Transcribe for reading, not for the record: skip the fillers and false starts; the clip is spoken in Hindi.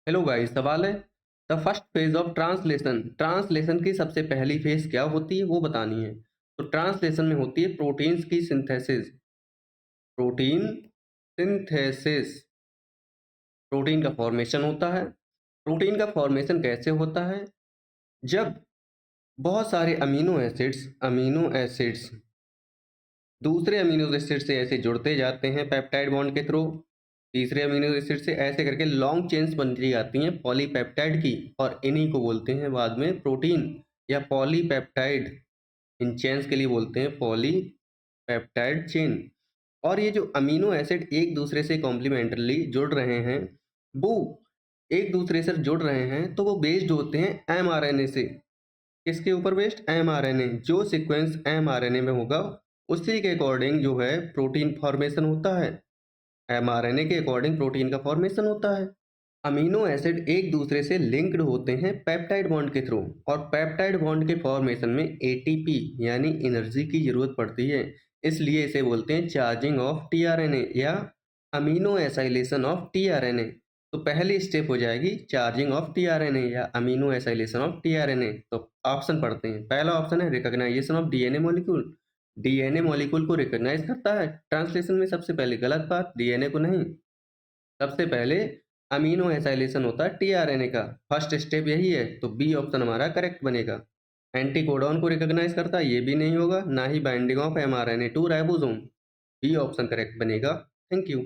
हेलो गाइस, सवाल है the first phase of translation. Translation की सबसे पहली फेज क्या होती है वो बतानी है। तो ट्रांसलेशन में होती है प्रोटीन्स की सिंथेसिस। Protein synthesis. प्रोटीन का फॉर्मेशन होता है। प्रोटीन का फॉर्मेशन कैसे होता है? जब बहुत सारे अमीनो एसिड्स दूसरे अमीनो एसिड से ऐसे जुड़ते जाते हैं पेप्टाइड बॉन्ड के थ्रू। तीसरे अमीनो एसिड से ऐसे करके लॉन्ग चेन्स बनती जाती हैं पॉलीपेप्टाइड की, और इन्हीं को बोलते हैं बाद में प्रोटीन या पॉलीपेप्टाइड। इन चेन्स के लिए बोलते हैं पॉलीपेप्टाइड चेन। और ये जो अमीनो एसिड एक दूसरे से कॉम्प्लीमेंटरली जुड़ रहे हैं, वो एक दूसरे से जुड़ रहे हैं तो वो बेस्ड होते हैं एमआरएनए से। किसके ऊपर बेस्ड? एमआरएनए। जो सीक्वेंस एमआरएनए में होगा उसी के अकॉर्डिंग जो है प्रोटीन फॉर्मेशन होता है। एमआरएनए के अकॉर्डिंग प्रोटीन का फॉर्मेशन होता है। अमीनो एसिड एक दूसरे से लिंक्ड होते हैं पेप्टाइड बॉन्ड के थ्रू, और पेप्टाइड बॉन्ड के फॉर्मेशन में एटीपी यानी एनर्जी की जरूरत पड़ती है। इसलिए इसे बोलते हैं चार्जिंग ऑफ टीआरएनए या अमीनो एसाइलेशन ऑफ टीआरएनए। तो पहली स्टेप हो जाएगी चार्जिंग ऑफ टीआरएनए या अमीनो एसाइलेशन ऑफ टीआरएनए। तो ऑप्शन पढ़ते हैं। पहला ऑप्शन है recognisation of DNA molecule. DNA molecule को रिकॉग्नाइज करता है ट्रांसलेशन में। सबसे पहले गलत बात, डीएनए को नहीं। सबसे पहले अमीनो एसाइलेशन होता है टीआरएनए का। फर्स्ट स्टेप यही है, तो बी ऑप्शन हमारा करेक्ट बनेगा। एंटीकोडॉन को रिकॉग्नाइज करता है, ये भी नहीं होगा, ना ही binding of mRNA to ribosome. B option correct बनेगा। Thank you.